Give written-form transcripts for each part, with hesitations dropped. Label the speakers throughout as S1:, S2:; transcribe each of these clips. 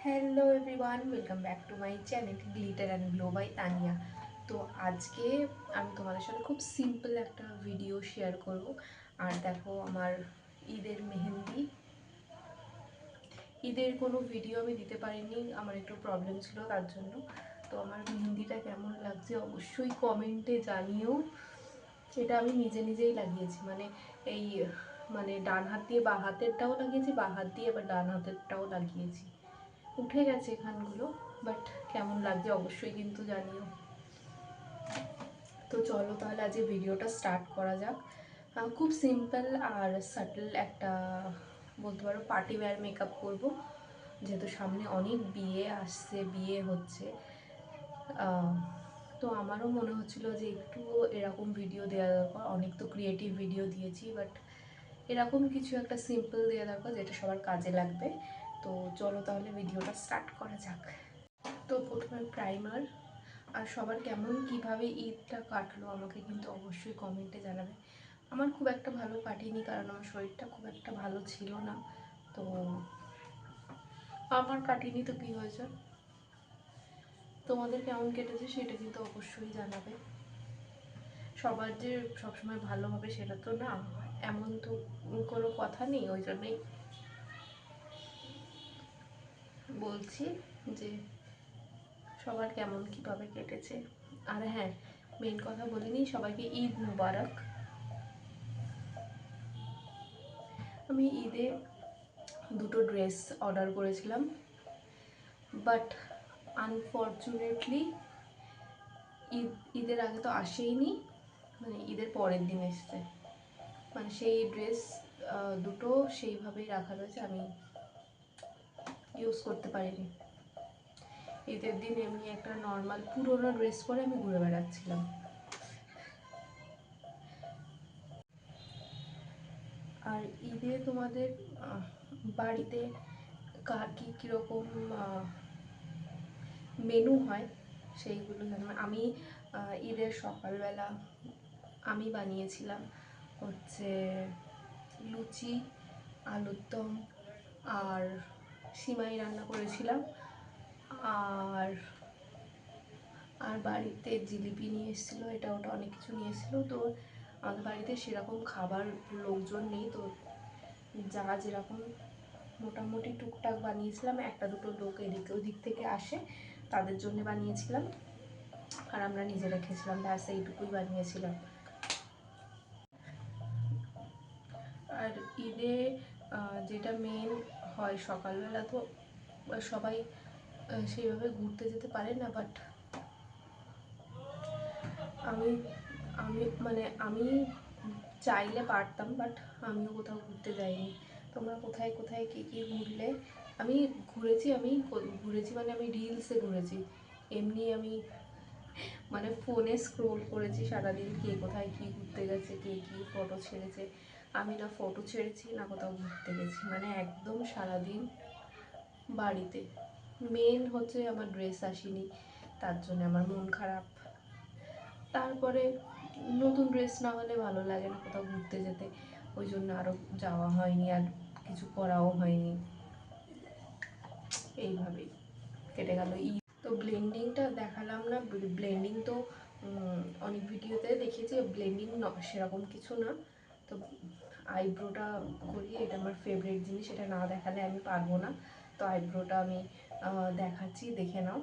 S1: Hello everyone, welcome back to my channel glitter and glow by Tania. তো আজকে আমি তোমাদের সাথে খুব সিম্পল একটা ভিডিও শেয়ার করব। আর দেখো, আমার ঈদের মেহেন্দি, ঈদের কোনো ভিডিও আমি দিতে পারিনি, আমার একটু প্রবলেম ছিল তার জন্য। তো আমার মেহেন্দিটা কেমন লাগছে অবশ্যই কমেন্টে জানিও। এটা আমি নিজে নিজেই লাগিয়েছি, এই ডান হাত দিয়ে বা হাতেরটাও লাগিয়েছি, বা হাত দিয়ে আবার ডান হাতেরটাও লাগিয়েছি। উঠে গেছে এখানগুলো, বাট কেমন লাগছে অবশ্যই কিন্তু জানিও। তো চলো তাহলে আজকে ভিডিওটা স্টার্ট করা যাক। খুব সিম্পল আর সাটল একটা, বলতে পারো পার্টি ওয়্যার মেকআপ করব, যেহেতু সামনে অনেক বিয়ে আসছে, বিয়ে হচ্ছে। তো আমারও মনে হচ্ছিল যে একটু এরকম ভিডিও দেওয়া দরকার। অনেক তো ক্রিয়েটিভ ভিডিও দিয়েছি, বাট এরকম কিছু একটা সিম্পল দেওয়া দরকার যেটা সবার কাজে লাগবে। তো চলো তাহলে ভিডিওটা স্টার্ট করা যাক। তো প্রথমে প্রাইমার। আর সবার কেমন কিভাবে ঈদটা কাটলো আমাকে কিন্তু অবশ্যই কমেন্টে জানাবে। আমার খুব একটা ভালো কাটেনি, কারণ আমার শরীরটা খুব একটা ভালো ছিল না। তো আমার কাটেনি তো কী হয়েছে, তোমাদের কেমন কেটেছে সেটা কিন্তু অবশ্যই জানাবে। সবার যে সবসময় ভালো হবে সেটা তো না, এমন তো কোনো কথা নেই। ওই জন্যই বলছি যে সবার কেমন কিভাবে কেটেছে। আর হ্যাঁ, মেন কথা বলিনি, সবাইকে ঈদ মুবারক। আমি ঈদে দুটো ড্রেস অর্ডার করেছিলাম, বাট আনফর্চুনেটলি ঈদের আগে তো আসেইনি, ঈদের পরের দিন এসছে। সেই ড্রেস দুটো সেইভাবেই রাখা রয়েছে, আমি ইউজ করতে পারিনি। ঈদের দিন এমনি একটা নর্মাল পুরোনো ড্রেস পরে আমি ঘুরে বেড়াচ্ছিলাম। আর ঈদে তোমাদের বাড়িতে কার কীরকম মেনু হয় সেইগুলো জানবো। আমি ঈদের সকালবেলা আমি বানিয়েছিলাম হচ্ছে লুচি, আলুর দম আর সিমাই রান্না করেছিলাম। আর আর বাড়িতে জিলিপি নিয়ে এসেছিলো, এটা ওটা অনেক কিছু নিয়ে এসেছিলো। তো আমাদের বাড়িতে সেরকম খাবার লোকজন নেই, তো যা যেরকম মোটামুটি টুকটাক বানিয়েছিলাম। একটা দুটো লোক এদিক ওদিক থেকে আসে, তাদের জন্য বানিয়েছিলাম। আর আমরা নিজেরা খেয়েছিলাম, ব্যাস এইটুকুই বানিয়েছিলাম। আর ঈদে যেটা মেন হয়, সকালবেলা তো সবাই সেইভাবে ঘুরতে যেতে পারে না, বাট আমি আমি আমি চাইলে পারতাম, বাট আমিও কোথাও ঘুরতে যাইনি। তোমরা কোথায় কোথায় কী কী ঘুরলে? আমি ঘুরেছি, আমি রিলসে ঘুরেছি। এমনি আমি ফোনে স্ক্রোল করেছি সারাদিন, কে কোথায় কী ঘুরতে গেছে, কে কী ফটো ছেড়েছে। আমি না ফটো ছেড়েছি না কোথাও ঘুরতে গেছি, একদম সারাদিন বাড়িতে। মেন হচ্ছে আমার ড্রেস আসেনি, তার জন্য আমার মন খারাপ। তারপরে নতুন ড্রেস না হলে ভালো লাগে না কোথাও ঘুরতে যেতে, ওই জন্য আরও যাওয়া হয়নি আর কিছু করাও হয়নি। এইভাবেই কেটে গেল ঈদ। তো ব্লেন্ডিংটা দেখালাম না, ব্লেন্ডিং তো অনেক ভিডিওতে দেখিয়েছি, ব্লেন্ডিং সেরকম কিছু না। তো আইব্রোটা করি, এটা আমার ফেভারিট জিনিস, এটা না দেখালে আমি পারবো না। তো আইব্রোটা আমি দেখাচ্ছি, দেখে নাও।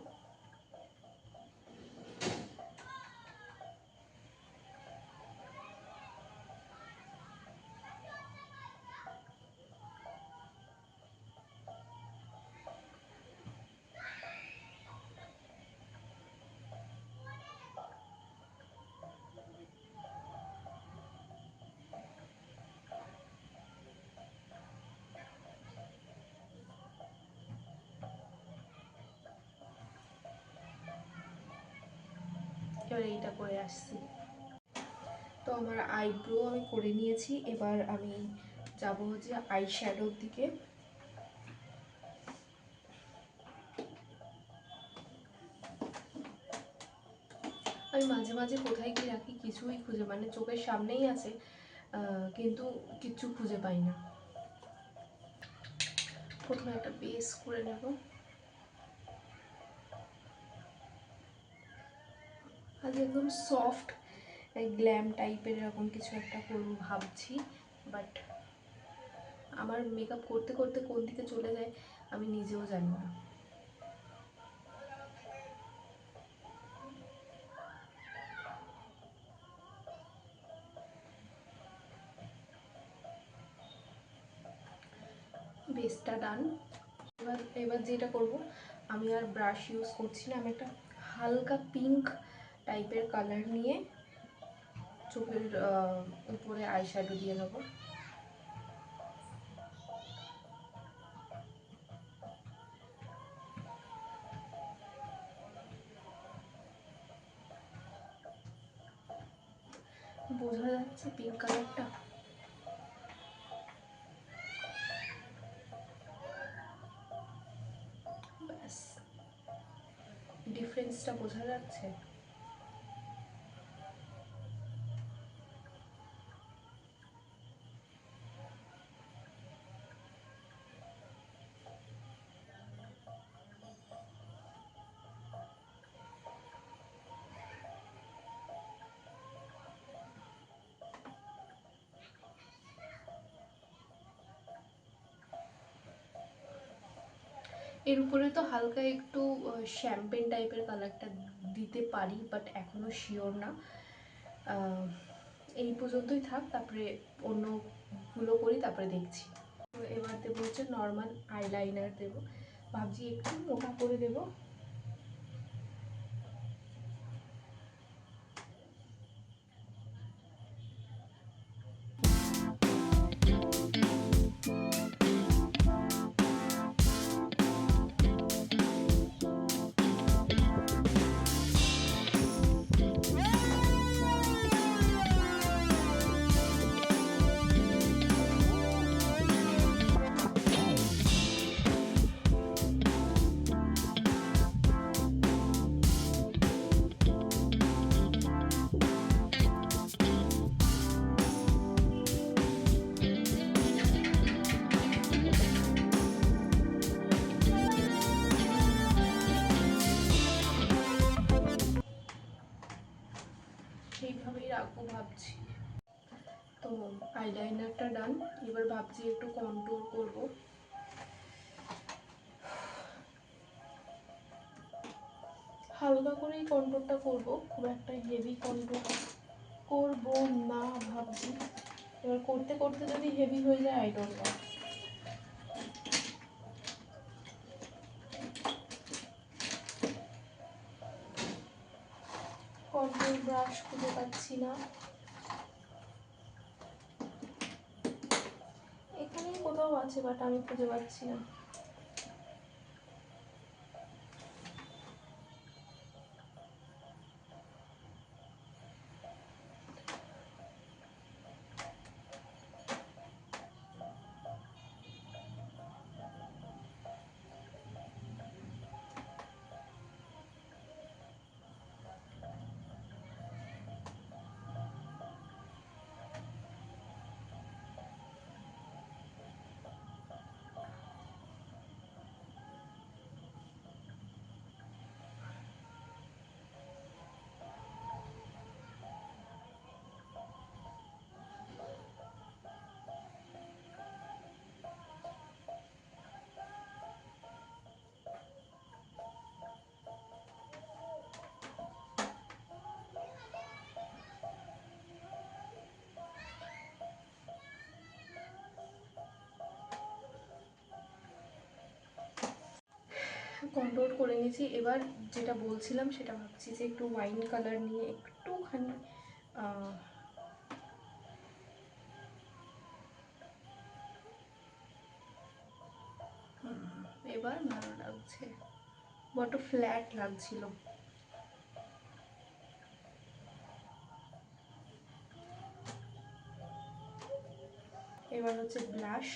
S1: এবার এইটা করে আসছি। তো আমার আইব্রো আমি করে নিয়েছি, এবার আমি যাব হচ্ছে আই শ্যাডোর দিকে। আমি মাঝে মাঝে কোথায় কি রাখি কিছুই খুঁজে, চোখের সামনেই আছে, কিন্তু কিচ্ছু খুঁজে পাই না। প্রথমে একটা বেস করে নেব। ভাবছি একদম সফট গ্ল্যাম টাইপের এরকম কিছু একটা করবো ভাবছি, বাট আমার মেকআপ করতে করতে কোন দিকে চলে যায় আমি নিজেও জানি না। বেসটা ডান। এবার এবার যেটা করব, আমি আর ব্রাশ ইউজ করছি না, আমি একটা হালকা পিঙ্ক টাইপের কালার নিয়ে চোখের উপরে আইশ্যাডো দিয়ে নেবো। বোঝা যাচ্ছে পিঙ্ক কালারটা? ব্যাস, ডিফারেন্সটা বোঝা যাচ্ছে। এর উপরে তো হালকা একটু শ্যাম্পেন টাইপের কালারটা দিতে পারি, বাট এখনো শিওর না। এই পর্যন্তই থাক, তারপরে অন্যগুলো করি, তারপরে দেখছি। তো এবার দেবো হচ্ছে নর্মাল আইলাইনার দেবো, ভাবছি একটু মোটা করে দেবো। সেইভাবেই রাখবো ভাবছি। তো আইলাইনারটা ডান, এবার ভাবছি একটু কন্ট্রোল করব। হালকা করেই কন্ট্রোলটা করব, খুব একটা হেভি কন্ট্রোল করব না ভাবছি। এবার করতে করতে যদি হেভি হয়ে যায় I don't know. Control brush খুঁজে পাচ্ছি না, এখানেই কোথাও আছে বাট আমি খুঁজে পাচ্ছি না। কন্ট্রোল করে নিয়েছি, এবার যেটা বলছিলাম সেটা ভাবছি যে একটু ওয়াইন কালার নিয়ে একটুখানি এবার ভালো লাগছে, বড্ড ফ্ল্যাট লাগছিল। এবার হচ্ছে ব্লাশ,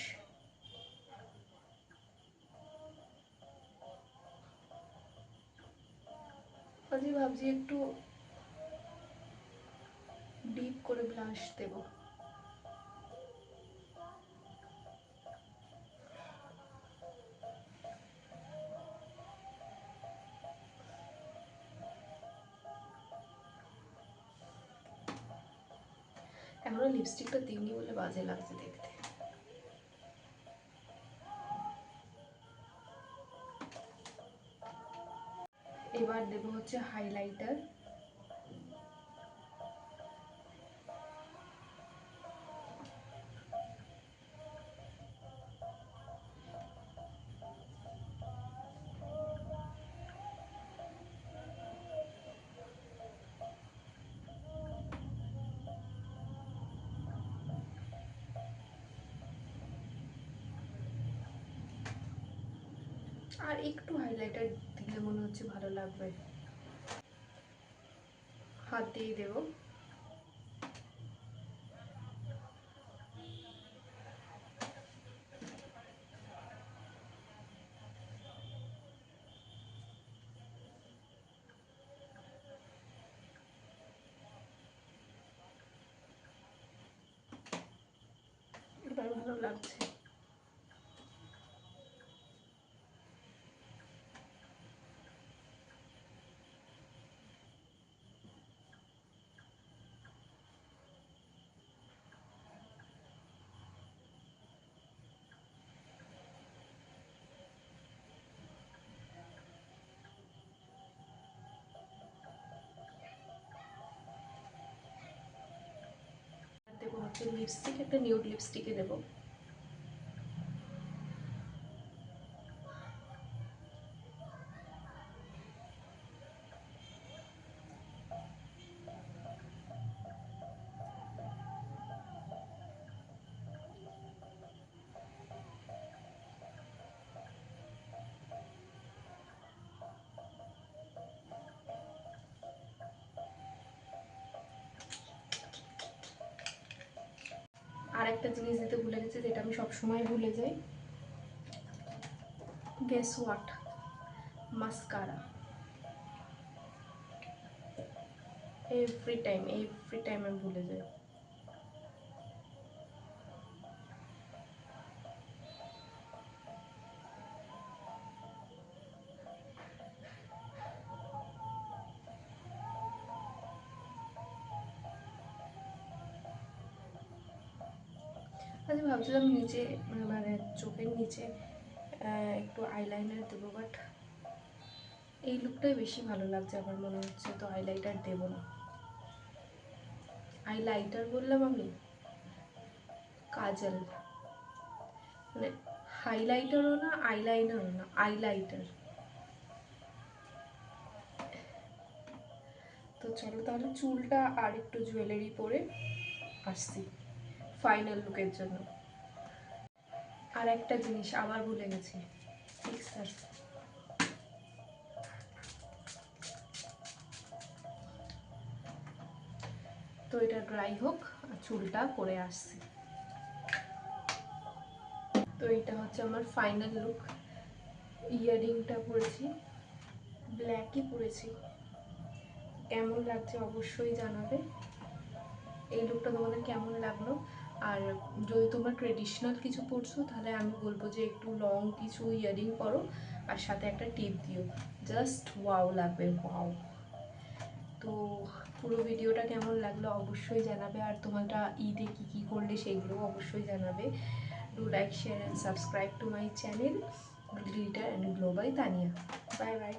S1: আজকে ভাবছি একটু ডিপ করে ব্লাশ দেব। লিপস্টিকটা দিইনি বলে বাজে লাগছে দেখতে। এবার দেবো হচ্ছে হাইলাইটার। আর একটু হাইলাইটার দিলে মনে হচ্ছে ভালো লাগবে। হাত দিয়ে দেবো। এবার ভালো লাগছে। দেবো হচ্ছে লিপস্টিক, একটা নিউড লিপস্টিকে দেবো। আর একটা জিনিস দিতে ভুলে গেছি, যেটা আমি সবসময় ভুলে যাই। Guess what? Mascara. Every time আমি ভুলে যাই। আচ্ছা, ভাবছিলাম নিচে মানে চোখের নিচে একটু আইলাইনার দেবো, বাট এই লুকটাই বেশি ভালো লাগছে আমার মনে হচ্ছে, তো হাইলাইটার দেবো না। হাইলাইটার বললাম আমি, কাজল। মানে হাইলাইটারও না, আইলাইনারও না, আইলাইটার। তো চলো তাহলে চুলটা আর একটু জুয়েলারি পরে আসছি ফাইনাল লুকের জন্য। আর একটা জিনিস আবার ভুলে গেছি, ফিক্সার। তো এটা ড্রাই হোক, আর চুলটা করে আসছি। তো এটা হচ্ছে আমার ফাইনাল লুক। ইয়াররিংটা পরেছি, ব্ল্যাকই পরেছি। কেমন লাগছে অবশ্যই জানাবে। এই লুকটা তোমাদের কেমন লাগলো? আর যদি তোমরা ট্রেডিশনাল কিছু পরছো, তাহলে আমি বলবো যে একটু লং কিছু ইয়াররিং পরো, আর সাথে একটা টিপ দিও, জাস্ট ওয়াও লাগবে, ওয়াও। তো পুরো ভিডিওটা কেমন লাগলো অবশ্যই জানাবে, আর তোমরা ঈদে কী কী করলে সেগুলোও অবশ্যই জানাবে। Do like, share and subscribe to my channel glitter and glow by Tania. Bye by.